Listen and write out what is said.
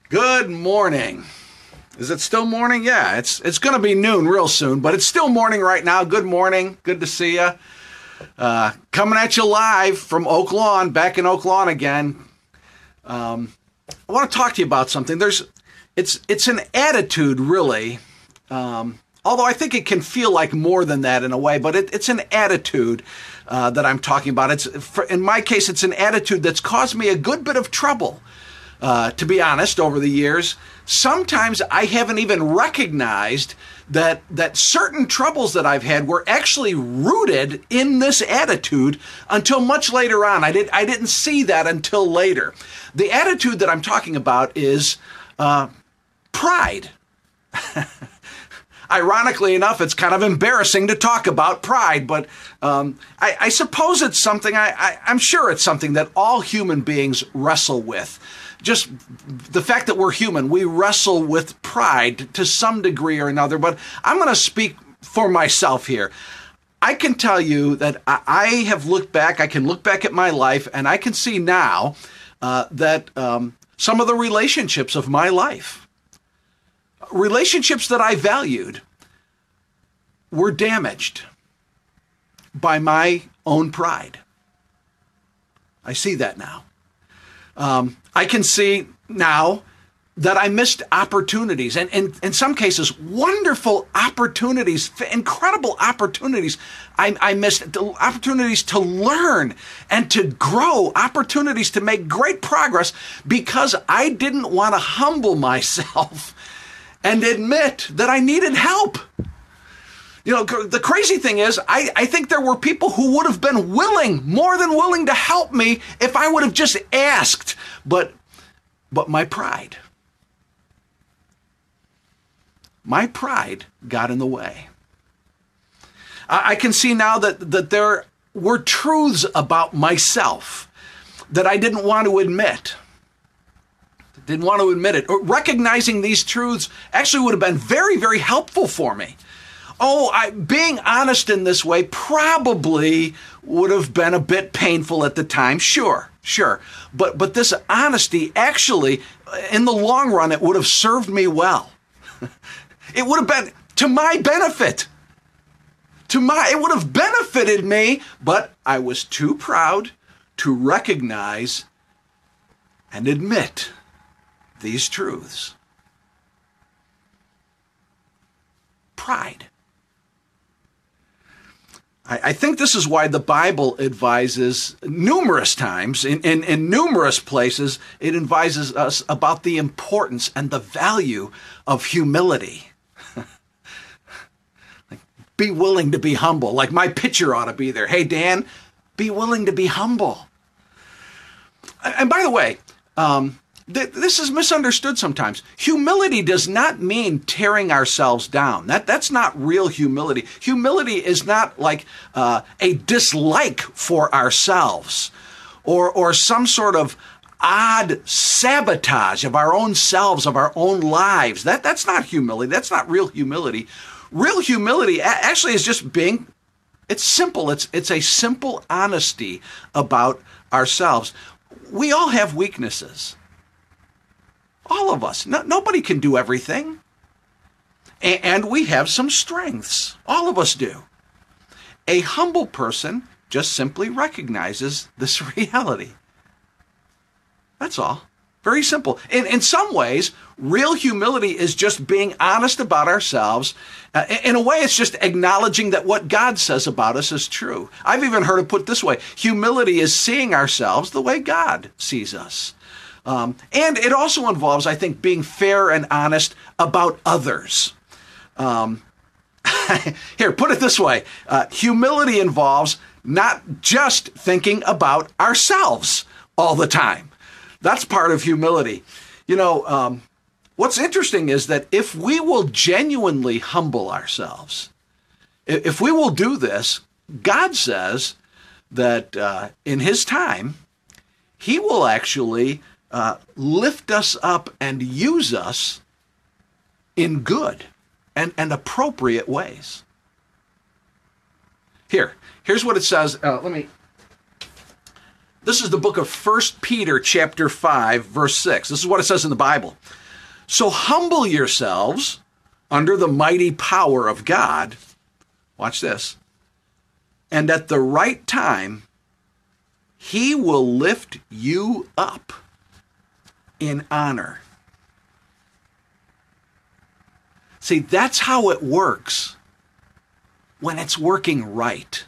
Good morning. Is it still morning? Yeah, it's going to be noon real soon, but it's still morning right now. Good morning. Good to see you. Coming at you live from Oak Lawn, back in Oak Lawn again. I want to talk to you about something. It's an attitude, really. Although I think it can feel like more than that in a way, but it's an attitude that I'm talking about. In my case, it's an attitude that's caused me a good bit of trouble, to be honest, over the years. Sometimes I haven't even recognized that certain troubles that I've had were actually rooted in this attitude until much later on. I didn't see that until later. The attitude that I'm talking about is pride. Ironically enough, it's kind of embarrassing to talk about pride, but I suppose it's something, I'm sure it's something that all human beings wrestle with. Just the fact that we're human, we wrestle with pride to some degree or another, but I'm going to speak for myself here. I can tell you that I have looked back, I can look back at my life, and I can see now that some of the relationships of my life, relationships that I valued, were damaged by my own pride. I see that now. I can see now that I missed opportunities, and in some cases, wonderful opportunities, incredible opportunities. I missed the opportunities to learn and to grow, opportunities to make great progress because I didn't want to humble myself and admit that I needed help. You know, the crazy thing is, I think there were people who would have been more than willing to help me if I would have just asked. But my pride got in the way. I can see now that there were truths about myself that I didn't want to admit. Didn't want to admit it. Recognizing these truths actually would have been very, very helpful for me. Being honest in this way probably would have been a bit painful at the time. Sure. But this honesty actually, in the long run, it would have served me well. It would have been to my benefit. It would have benefited me, but I was too proud to recognize and admit these truths. Pride. I think this is why the Bible advises numerous times, in numerous places, it advises us about the importance and the value of humility. Like, be willing to be humble. Like my picture ought to be there. Hey, Dan, be willing to be humble. And by the way, this is misunderstood sometimes. Humility does not mean tearing ourselves down. That's not real humility. Humility is not like a dislike for ourselves or some sort of odd sabotage of our own selves, of our own lives. That's not humility. That's not real humility. Real humility actually is just it's simple. It's a simple honesty about ourselves. We all have weaknesses. All of us. Nobody can do everything. And we have some strengths. All of us do. A humble person just simply recognizes this reality. That's all. Very simple. In some ways, real humility is just being honest about ourselves. In a way, it's just acknowledging that what God says about us is true. I've even heard it put this way. Humility is seeing ourselves the way God sees us. And it also involves, I think, being fair and honest about others. Here, put it this way. Humility involves not just thinking about ourselves all the time. That's part of humility. You know, what's interesting is that if we will genuinely humble ourselves, if we will do this, God says that in His time, He will actually lift us up and use us in good and appropriate ways. Here's what it says. This is the book of 1 Peter chapter 5, verse 6. This is what it says in the Bible. So humble yourselves under the mighty power of God. Watch this. And at the right time, he will lift you up in honor. See, that's how it works when it's working right.